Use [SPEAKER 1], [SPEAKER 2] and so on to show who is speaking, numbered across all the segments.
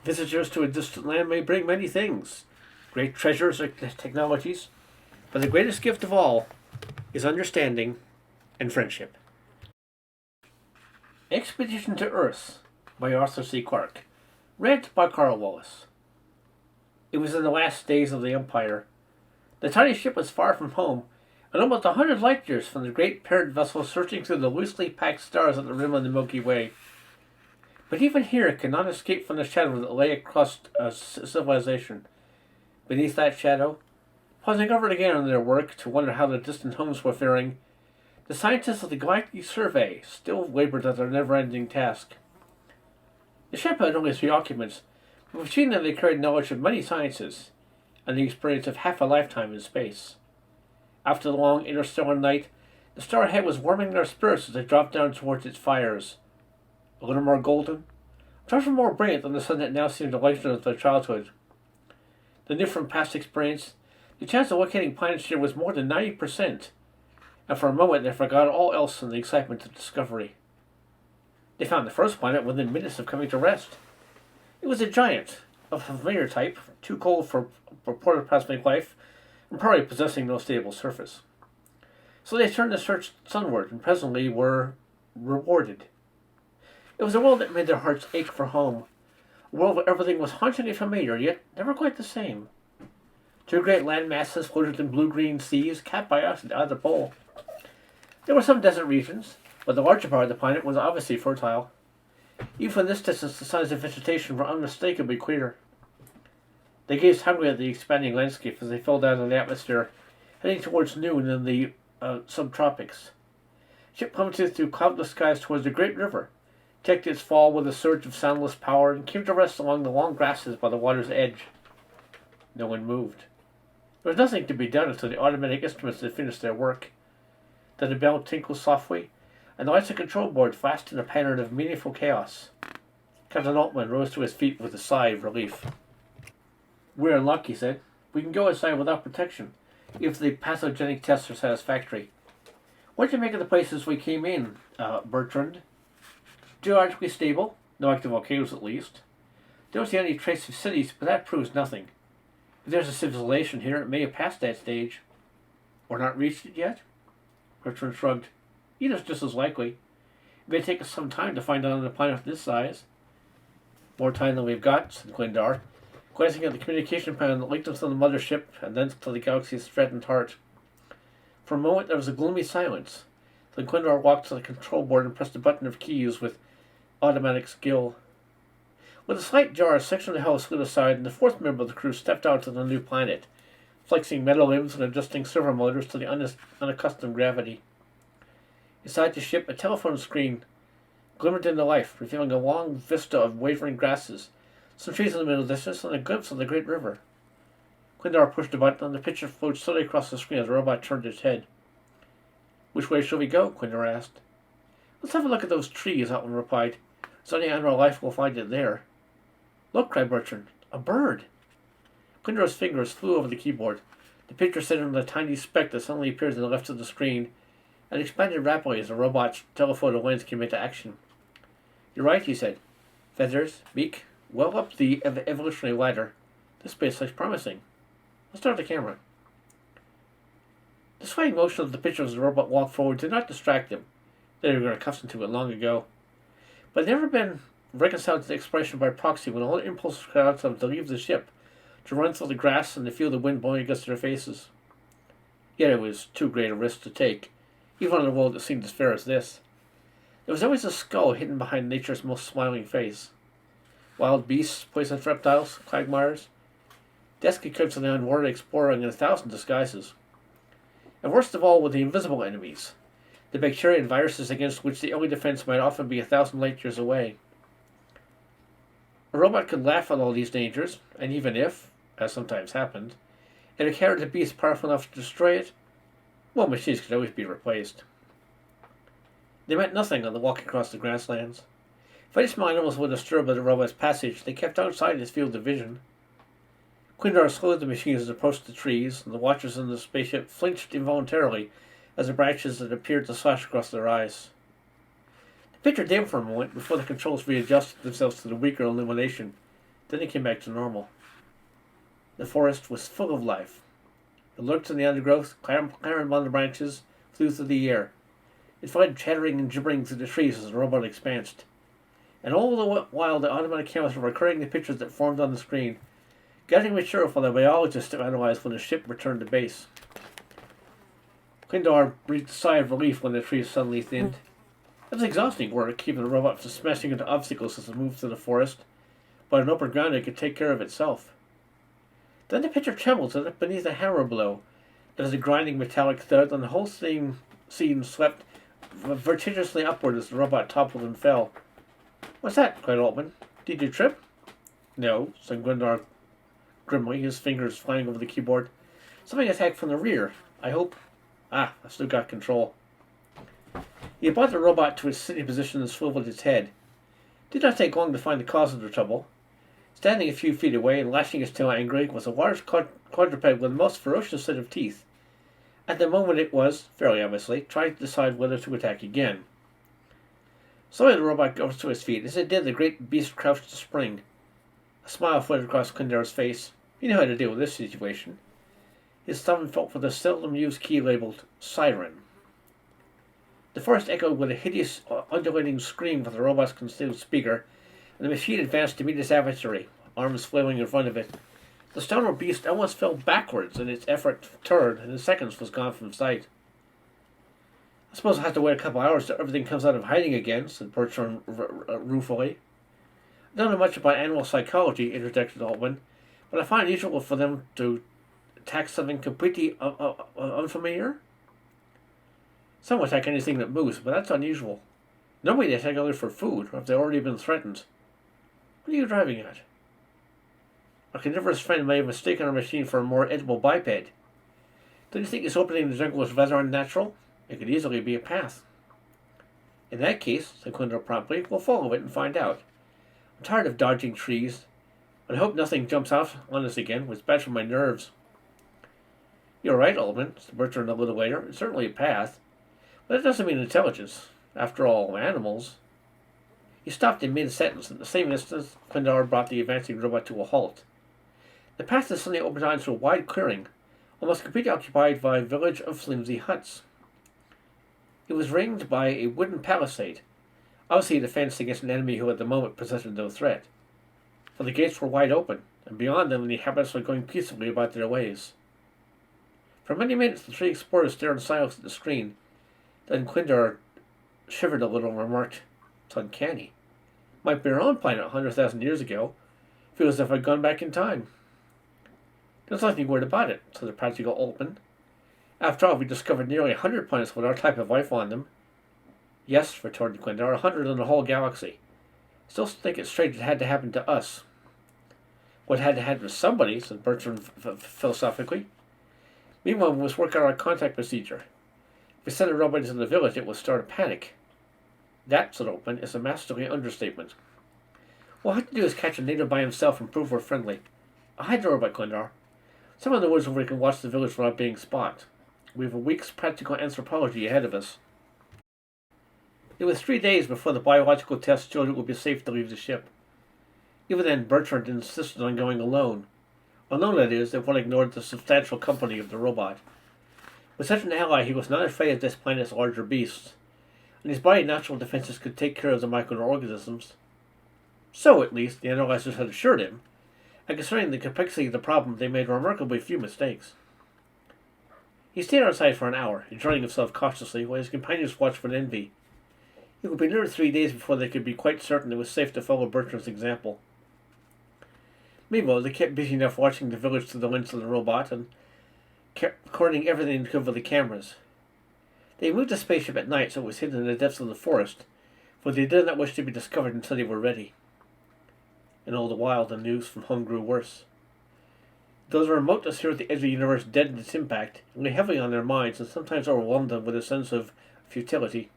[SPEAKER 1] Visitors to a distant land may bring many things, great treasures or technologies, but the greatest gift of all is understanding and friendship. Expedition to Earth by Arthur C. Clarke. Read by Karl. It was in the last days of the Empire. The tiny ship was far from home, and almost 100 light years from the great parent vessel searching through the loosely packed stars at the rim of the Milky Way. But even here it could not escape from the shadow that lay across civilization. Beneath that shadow, pausing over and again on their work to wonder how the distant homes were faring, the scientists of the Galactic Survey still labored at their never-ending task. The ship had only 3 occupants, but between them they carried knowledge of many sciences, and the experience of half a lifetime in space. After the long interstellar night, the star ahead was warming their spirits as they dropped down towards its fires. A little more golden, a trifle more brilliant than the sun that now seemed to lighten of their childhood. They knew from past experience the chance of locating planets here was more than 90%, and for a moment they forgot all else in the excitement of discovery. They found the first planet within minutes of coming to rest. It was a giant, of a familiar type, too cold for protoplasmic life, and probably possessing no stable surface. So they turned to search sunward, and presently were rewarded. It was a world that made their hearts ache for home, a world where everything was hauntingly familiar, yet never quite the same. 2 great land masses floated in blue-green seas, capped by either pole. There were some desert regions, but the larger part of the planet was obviously fertile. Even from this distance, the signs of vegetation were unmistakably clear. They gazed hungrily at the expanding landscape as they fell down in the atmosphere, heading towards noon in the subtropics. Ship plummeted through cloudless skies towards the great river, checked its fall with a surge of soundless power, and came to rest along the long grasses by the water's edge. No one moved. There was nothing to be done until the automatic instruments had finished their work. Then the bell tinkled softly, and the lights of the control board flashed in a pattern of meaningful chaos. Captain Altman rose to his feet with a sigh of relief. "We're in luck," he said. "We can go inside without protection, if the pathogenic tests are satisfactory. What did you make of the places we came in, Bertrand?" "Geologically stable. No active volcanoes, at least. Don't see any trace of cities, but that proves nothing. If there's a civilization here, it may have passed that stage." "Or not reached it yet?" Bertrand shrugged. "Either's just as likely. It may take us some time to find out on a planet this size." "More time than we've got," said Gwyndar, glancing at the communication panel that linked them to the mothership and then to the galaxy's threatened heart. For a moment there was a gloomy silence. Then Gwyndar walked to the control board and pressed a button of keys with automatic skill. With a slight jar, a section of the hull slid aside, and the 4th member of the crew stepped out to the new planet, flexing metal limbs and adjusting servo motors to the unaccustomed gravity. Inside the ship, a telephone screen glimmered into life, revealing a long vista of wavering grasses, some trees in the middle distance, and a glimpse of the great river. Gwyndar pushed a button, and the picture flowed slowly across the screen as the robot turned its head. "Which way shall we go?" Gwyndar asked. "Let's have a look at those trees," Altman replied. "If any animal life will find it there." "Look," cried Bertrand. "A bird!" Gwyndar's fingers flew over the keyboard. The picture centered on a tiny speck that suddenly appeared to the left of the screen, and expanded rapidly as the robot's telephoto lens came into action. "You're right," he said. "Feathers, beak, well up the evolutionary ladder. This space looks promising. Let's start the camera." The swaying motion of the picture as the robot walked forward did not distract them. They were accustomed to it long ago. But they'd never been reconciled to the exploration by proxy when all the impulses called out to them to leave the ship, to run through the grass and to feel the wind blowing against their faces. Yet it was too great a risk to take, even on a world that seemed as fair as this. There was always a skull hidden behind nature's most smiling face. Wild beasts, poisonous reptiles, quagmires, death could of the unwarranted exploring in 1,000 disguises. And worst of all were the invisible enemies, the bacteria and viruses against which the only defense might often be 1,000 light years away. A robot could laugh at all these dangers, and even if, as sometimes happened, it encountered a beast powerful enough to destroy it, well, machines could always be replaced. They meant nothing on the walk across the grasslands. If any small animals were disturbed by the robot's passage, they kept outside his field of vision. Gwyndar slowed the machines as it approached the trees, and the watchers in the spaceship flinched involuntarily as the branches that appeared to slash across their eyes. The picture dimmed for a moment before the controls readjusted themselves to the weaker illumination, Then it came back to normal. The forest was full of life. It lurked in the undergrowth, clambered among the branches, flew through the air. It fled chattering and gibbering through the trees as the robot expansed. And all the while the automatic cameras were recording the pictures that formed on the screen, getting mature for the biologists to analyze when the ship returned to base. Quindar breathed a sigh of relief when the trees suddenly thinned. It was exhausting work, keeping the robot from smashing into obstacles as it moved through the forest, but on open ground it could take care of itself. Then the picture trembled as if beneath a hammer blow. There was a grinding metallic thud, and the whole scene swept vertiginously upward as the robot toppled and fell. "What's that?" cried Altman. "Did you trip?" "No," said Gwendar grimly, his fingers flying over the keyboard. "Something attacked from the rear. I hope... I've still got control." He brought the robot to its sitting position and swiveled its head. It did not take long to find the cause of the trouble. Standing a few feet away and lashing its tail angrily was a large quadruped with a most ferocious set of teeth. At the moment it was, fairly obviously, trying to decide whether to attack again. Slowly the robot rose to his feet. As it did, the great beast crouched to spring. A smile flitted across Quindar's face. He knew how to deal with this situation. His thumb felt for the seldom-used key labeled Siren. The forest echoed with a hideous, undulating scream from the robot's concealed speaker, and the machine advanced to meet its adversary, arms flailing in front of it. The stoner beast almost fell backwards in its effort to turn, and in seconds was gone from sight. "I suppose I'll have to wait a couple hours till everything comes out of hiding again," said Bertrand ruefully. "I don't know much about animal psychology," interjected Altman, "but I find it usual for them to attack something completely unfamiliar. Some will attack anything that moves, but that's unusual. Normally they attack others for food, or if they've already been threatened. What are you driving at?" "Our carnivorous friend may have mistaken our machine for a more edible biped. Don't you think this opening in the jungle is rather unnatural? It could easily be a path." "In that case," said Quindar promptly, "we'll follow it and find out. I'm tired of dodging trees, but I hope nothing jumps out on us again. It's bad for my nerves." "You're right, Altman," said Bertrand a little later. "It's certainly a path. But it doesn't mean intelligence. After all, animals..." He stopped in mid-sentence. At the same instant, Quindar brought the advancing robot to a halt. The path suddenly opened onto a wide clearing, almost completely occupied by a village of flimsy huts. It was ringed by a wooden palisade, obviously a defense against an enemy who at the moment presented no threat. For the gates were wide open, and beyond them the inhabitants were going peacefully about their ways. For many minutes the three explorers stared in silence at the screen. Then Quindar shivered a little and remarked, "It's uncanny. Might be our own planet 100,000 years ago. Feels as if I'd gone back in time." "There's nothing weird about it," said the practical Altman. "After all, we discovered nearly 100 planets with our type of life on them." "Yes," retorted Quindar, 100 in the whole galaxy. "Still think it's strange it had to happen to us." "What had to happen to somebody," said Bertrand philosophically. "Meanwhile, we must work out our contact procedure. If we send a robot into the village, it will start a panic." "That," said Altman, "is a masterly understatement. What we'll have to do is catch a native by himself and prove we're friendly. I'll hide the robot, Quindar. Some of the woods where we can watch the village without being spotted. We have a week's practical anthropology ahead of us." It was 3 days before the biological test showed it would be safe to leave the ship. Even then, Bertrand insisted on going alone. Alone, that is, if one ignored the substantial company of the robot. With such an ally, he was not afraid of this planet's larger beasts, and his body's natural defenses could take care of the microorganisms. So, at least, the analyzers had assured him, and concerning the complexity of the problem, they made remarkably few mistakes. He stayed outside for an hour, enjoying himself cautiously, while his companions watched with envy. It would be nearly 3 days before they could be quite certain it was safe to follow Bertrand's example. Meanwhile, they kept busy enough watching the village through the lens of the robot and recording everything they could with the cameras. They moved the spaceship at night so it was hidden in the depths of the forest, for they did not wish to be discovered until they were ready. And all the while the news from home grew worse. Those remoteness here at the edge of the universe deadened its impact, and lay heavily on their minds, and sometimes overwhelmed them with a sense of futility.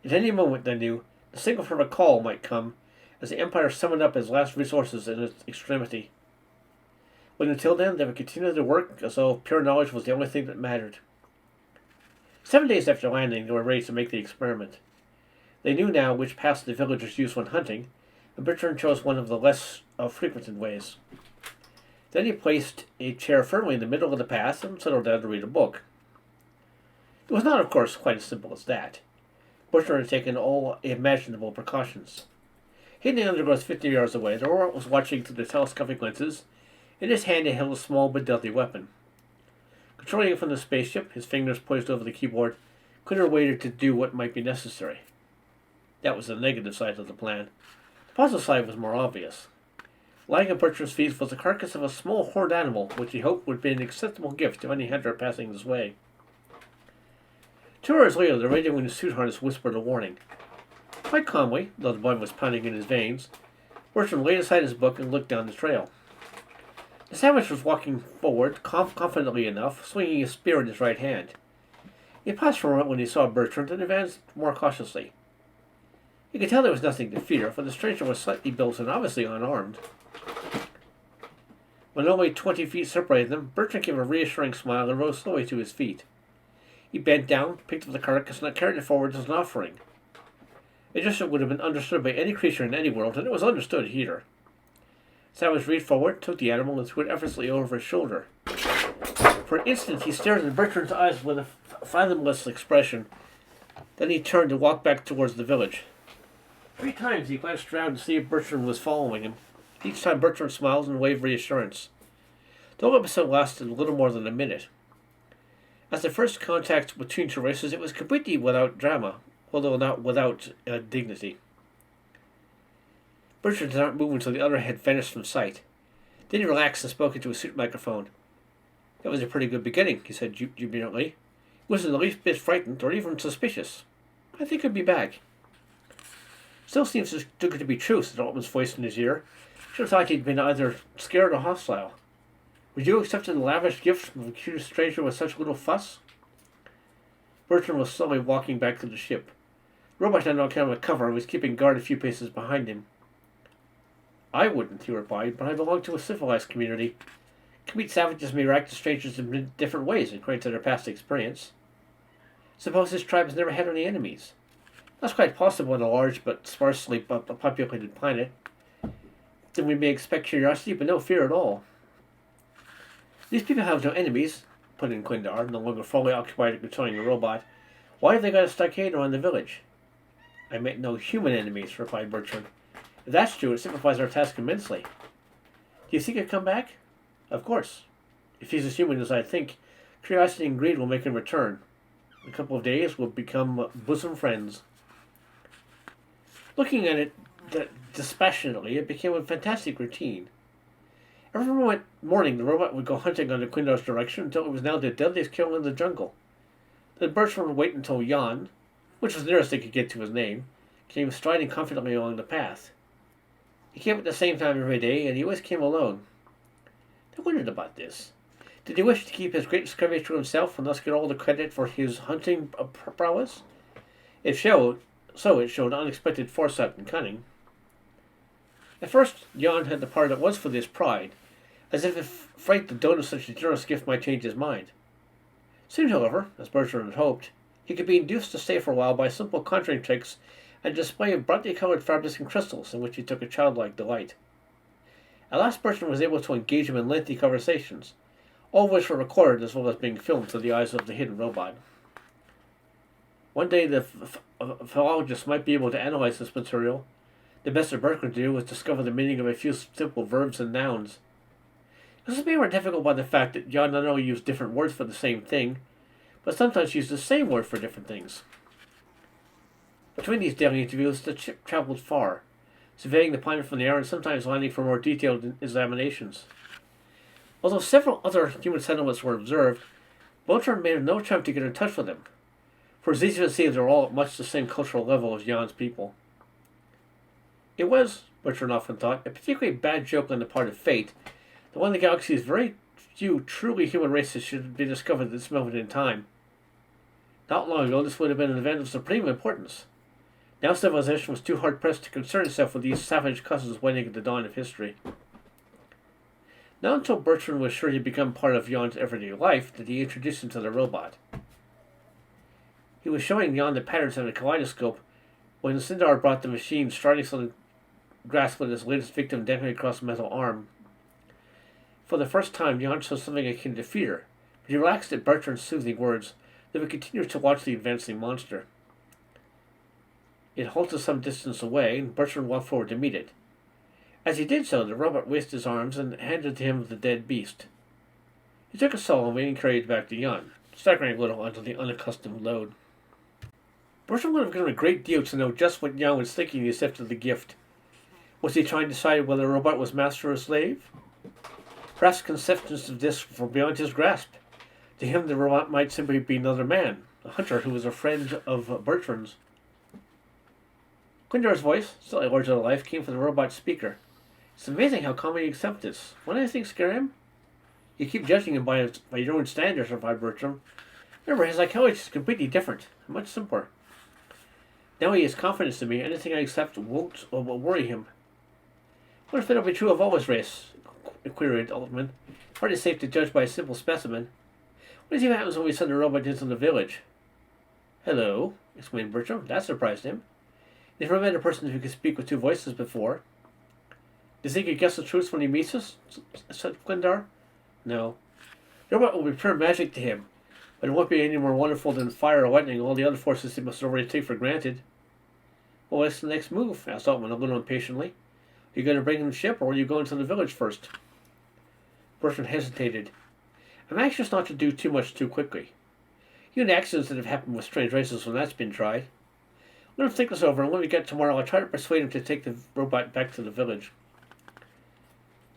[SPEAKER 1] At any moment, they knew, the signal from a call might come, as the Empire summoned up its last resources in its extremity. But until then, they would continue to work as though pure knowledge was the only thing that mattered. 7 days after landing, they were ready to make the experiment. They knew now which paths the villagers used when hunting, and Bertrand chose one of the less frequented ways. Then he placed a chair firmly in the middle of the path and settled down to read a book. It was not, of course, quite as simple as that. Bertrand had taken all imaginable precautions. Hidden in the undergrowth 50 yards away, the robot was watching through the telescopic lenses. In his hand he held a small but deadly weapon. Controlling it from the spaceship, his fingers poised over the keyboard, Quitter waited to do what might be necessary. That was the negative side of the plan. The positive side was more obvious. Lying at Bertrand's feet was the carcass of a small horned animal, which he hoped would be an acceptable gift to any hunter passing his way. 2 hours later, the radio in his suit harness whispered a warning. Quite calmly, though the blood was pounding in his veins, Bertrand laid aside his book and looked down the trail. The savage was walking forward, confidently enough, swinging his spear in his right hand. He paused for a moment when he saw Bertrand and advanced more cautiously. He could tell there was nothing to fear, for the stranger was slightly built and obviously unarmed. When only 20 feet separated them, Bertrand gave a reassuring smile and rose slowly to his feet. He bent down, picked up the carcass, and carried it forward as an offering. A gesture would have been understood by any creature in any world, and it was understood here. Savage reached forward, took the animal, and threw it effortlessly over his shoulder. For an instant he stared in Bertrand's eyes with a fathomless expression. Then he turned and walked back towards the village. 3 times he glanced around to see if Bertrand was following him. Each time Bertrand smiled and waved reassurance. The whole episode lasted a little more than a minute. As the first contact between two races, it was completely without drama, although not without dignity. Bertrand did not move until the other had vanished from sight. Then he relaxed and spoke into a suit microphone. "That was a pretty good beginning," he said jubilantly. "He wasn't the least bit frightened or even suspicious. I think he'll be back." "Still seems too good to be true," said Altman's voice in his ear. "Should have thought he'd been either scared or hostile. Would you accept a lavish gift from a curious stranger with such little fuss?" Bertrand was slowly walking back to the ship. The robot had no kind of cover and was keeping guard a few paces behind him. "I wouldn't," he replied, "but I belong to a civilized community. Complete savages may react to strangers in different ways according to their past experience. Suppose this tribe has never had any enemies. That's quite possible on a large but sparsely populated planet. Then we may expect curiosity but no fear at all." "These people have no enemies," put in Quindar, no longer fully occupied in controlling the robot. "Why have they got a stockade around the village?" "I meant no human enemies," replied Bertrand. "If that's true, it simplifies our task immensely. Do you think he'll come back?" "Of course. If he's as human as I think, curiosity and greed will make him return. In a couple of days, we'll become bosom friends." Looking at it dispassionately, it became a fantastic routine. Every morning, the robot would go hunting under Quindar's direction until it was now the deadliest kill in the jungle. Then Bertrand would wait until Jan, which was the nearest they could get to his name, came striding confidently along the path. He came at the same time every day, and he always came alone. I wondered about this. Did he wish to keep his great discovery to himself and thus get all the credit for his hunting prowess? It showed unexpected foresight and cunning. At first, Jan had departed at once for this pride, as if afraid the donor of such a generous gift might change his mind. Soon, however, as Bertrand had hoped, he could be induced to stay for a while by simple conjuring tricks and a display of brightly colored fabrics and crystals in which he took a childlike delight. At last Bertrand was able to engage him in lengthy conversations, all of which were recorded as well as being filmed to the eyes of the hidden robot. One day the philologist might be able to analyze this material. The best that Bertrand could do was discover the meaning of a few simple verbs and nouns. This was made more difficult by the fact that Jan not only used different words for the same thing, but sometimes used the same word for different things. Between these daily interviews, the ship traveled far, surveying the planet from the air and sometimes landing for more detailed examinations. Although several other human settlements were observed, Bertrand made no attempt to get in touch with them, for it was easy to see they were all at much the same cultural level as Jan's people. It was, Bertrand often thought, a particularly bad joke on the part of fate that one of the galaxy's very few truly human races should be discovered at this moment in time. Not long ago, this would have been an event of supreme importance. Now civilization was too hard-pressed to concern itself with these savage cousins waiting at the dawn of history. Not until Bertrand was sure he'd become part of Jan's everyday life did he introduce him to the robot. He was showing Jan the patterns on a kaleidoscope when Sindar brought the machine starting something grasp with his latest victim dangling across a metal arm. For the first time, Jan saw something akin to fear, but he relaxed at Bertrand's soothing words, though he continued to watch the advancing monster. It halted some distance away, and Bertrand walked forward to meet it. As he did so, the robot raised his arms and handed to him the dead beast. He took it solemnly and carried it back to Jan, staggering a little under the unaccustomed load. Bertrand would have given a great deal to know just what Jan was thinking as he accepted the gift. Was he trying to decide whether the robot was master or slave? Perhaps conceptions of this were beyond his grasp. To him, the robot might simply be another man, a hunter who was a friend of Bertrand's. Quindar's voice, slightly larger than life, came from the robot's speaker. It's amazing how calmly he accepts this. Won't anything scare him? You keep judging him by your own standards, replied Bertrand. Remember, his psychology is completely different, much simpler. Now he has confidence in me. Anything I accept won't or will worry him. What if it'll be true of all his race? Queried Altman. Hardly safe to judge by a simple specimen. What do you think happens when we send a robot into the village? Hello, exclaimed Bertrand. That surprised him. He'd never met a person who could speak with two voices before. Do you think he'd guess the truth when he meets us? Said Quindar. No. The robot will be pure magic to him, but it won't be any more wonderful than fire or lightning and all the other forces he must already take for granted. Well, what's the next move? Asked Altman a little impatiently. Are you going to bring him the ship, or are you going to the village first? Bertrand hesitated. I'm anxious not to do too much too quickly. You know the accidents that have happened with strange races when that's been tried. Let him think this over, and when we get tomorrow, I'll try to persuade him to take the robot back to the village.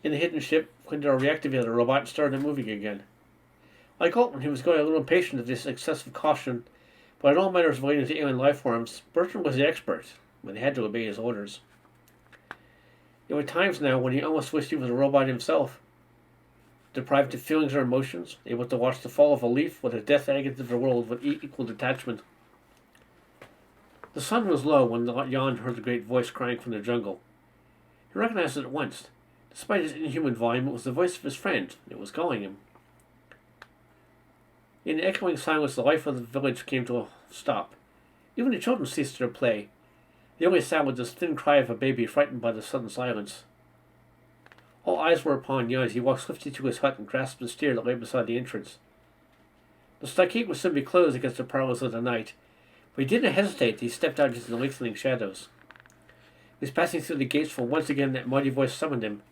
[SPEAKER 1] In the hidden ship, Quindar reactivated the robot and started it moving again. Like Altman, he was growing a little impatient of this excessive caution, but in all matters relating to alien life forms, Bertrand was the expert, but he had to obey his orders. There were times now when he almost wished he was a robot himself, deprived of feelings or emotions, able to watch the fall of a leaf or the death agony of the world with equal detachment. The sun was low when Jan heard the great voice crying from the jungle. He recognized it at once. Despite his inhuman volume, it was the voice of his friend. It was calling him. In the echoing silence, the life of the village came to a stop. Even the children ceased their play. The only sound was the thin cry of a baby frightened by the sudden silence. All eyes were upon Jan as he walked swiftly to his hut and grasped the steer that lay beside the entrance. The stockade would soon be closed against the prowlers of the night, but he didn't hesitate. He stepped out into the lengthening shadows. He was passing through the gates when once again that mighty voice summoned him,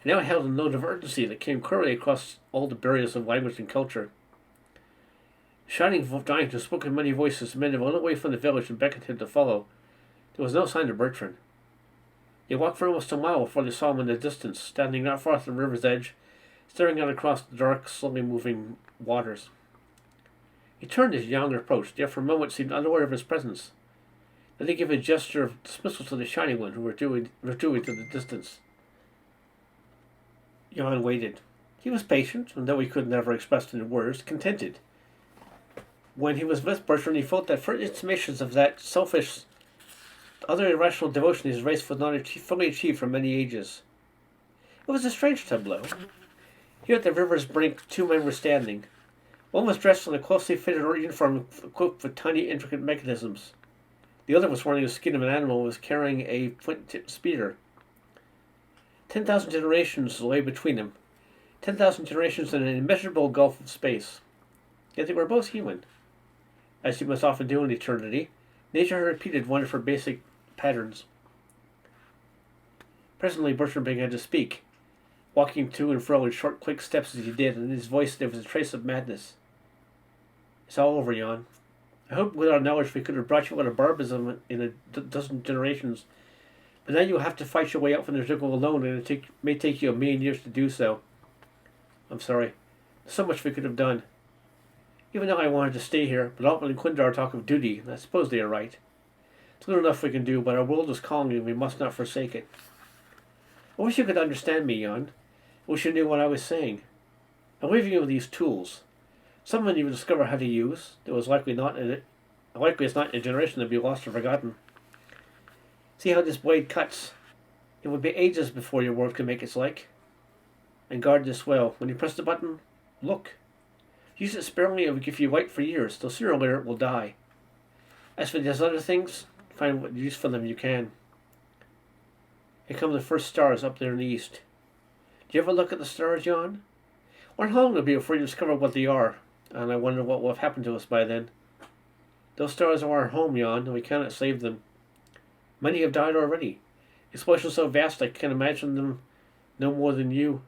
[SPEAKER 1] and now it held a note of urgency that came clearly across all the barriers of language and culture. Shouting giant who spoke in many voices men a little way from the village and beckoned him to follow. There was no sign of Bertrand. They walked for almost a mile before they saw him in the distance, standing not far from the river's edge, staring out across the dark, slowly moving waters. He turned as Jan approached, yet for a moment seemed unaware of his presence. Then he gave a gesture of dismissal to the Shining One, who withdrew into the distance. Jan waited. He was patient, and though he could never express in words, contented. When he was with Bertrand, he felt that first intimations of that selfish, other irrational devotion his race was not fully achieved for many ages. It was a strange tableau. Here at the river's brink, two men were standing. One was dressed in a closely fitted uniform equipped with tiny, intricate mechanisms. The other was wearing the skin of an animal and was carrying a flint-tipped spear. 10,000 generations lay between them. 10,000 generations in an immeasurable gulf of space. Yet they were both human. As you must often do in eternity, nature repeated one of her basic patterns. Presently Bertrand began to speak, walking to and fro in short, quick steps as he did, and in his voice there was a trace of madness. It's all over, Jan. I hope with our knowledge we could have brought you out of barbarism in a dozen generations, but now you will have to fight your way out from the jungle alone, and it may take you a million years to do so. I'm sorry. There's so much we could have done. Even though I wanted to stay here, but Altman and Quindar talk of duty, and I suppose they are right. It's little enough we can do, but our world is calling and we must not forsake it. I wish you could understand me, Jan. I wish you knew what I was saying. I'm leaving you with these tools. Some of them you will discover how to use. There was likely it's not in a generation to be lost or forgotten. See how this blade cuts. It would be ages before your world can make its like. And guard this well. When you press the button, look. Use it sparingly, it will give you light for years, till sooner or later it will die. As for these other things, find what use for them you can. Here come the first stars up there in the east. Do you ever look at the stars, Jan? Wonder how long it'll be before you discover what they are, and I wonder what will have happened to us by then. Those stars are our home, Jan, and we cannot save them. Many have died already. The explosion is so vast I can imagine them no more than you.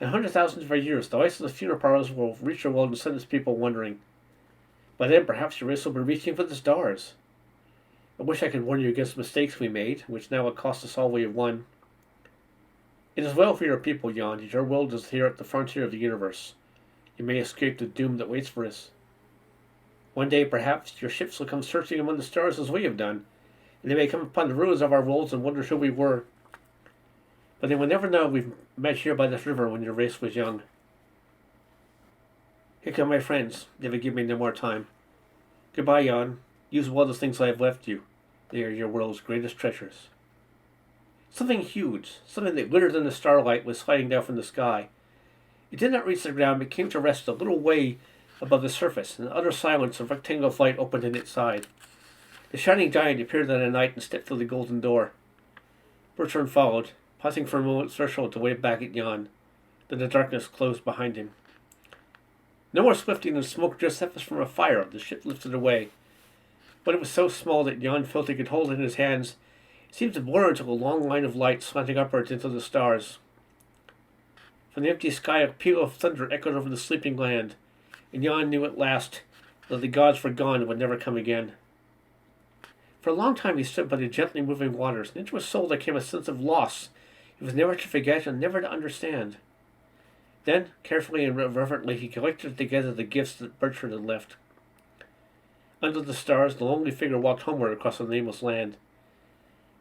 [SPEAKER 1] In 100,000 of our years, the ice of the funeral parlors will reach our world and send its people wandering. By then, perhaps your race will be reaching for the stars. I wish I could warn you against the mistakes we made, which now would cost us all we have won. It is well for your people, Jan, that your world is here at the frontier of the universe. You may escape the doom that waits for us. One day, perhaps, your ships will come searching among the stars as we have done, and they may come upon the ruins of our worlds and wonder who we were. But they will never know we've met here by this river when your race was young. Here come my friends. They will give me no more time. Goodbye, Jan. Use well the things I have left you. They are your world's greatest treasures. Something huge, something that glittered in the starlight, was sliding down from the sky. It did not reach the ground, but came to rest a little way above the surface. In utter silence, a rectangle of light opened in its side. The shining giant appeared in the night and stepped through the golden door. Bertrand followed, pausing for a moment threshold to wave back at Jan. Then the darkness closed behind him. No more swiftly than smoke just surfaced from a fire, the ship lifted away. But it was so small that Jan felt he could hold it in his hands. It seemed to blur into a long line of light slanting upwards into the stars. From the empty sky, a peal of thunder echoed over the sleeping land, and Jan knew at last that the gods were gone and would never come again. For a long time he stood by the gently moving waters, and into his soul there came a sense of loss he was never to forget and never to understand. Then, carefully and reverently, he collected together the gifts that Bertrand had left. Under the stars, the lonely figure walked homeward across the nameless land.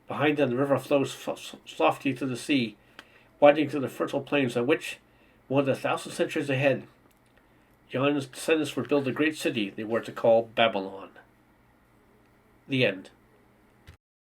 [SPEAKER 1] Behind them, the river flows softly to the sea, widening through the fertile plains on which, more than 1,000 centuries ahead, Jan's descendants would build the great city they were to call Babylon. The end.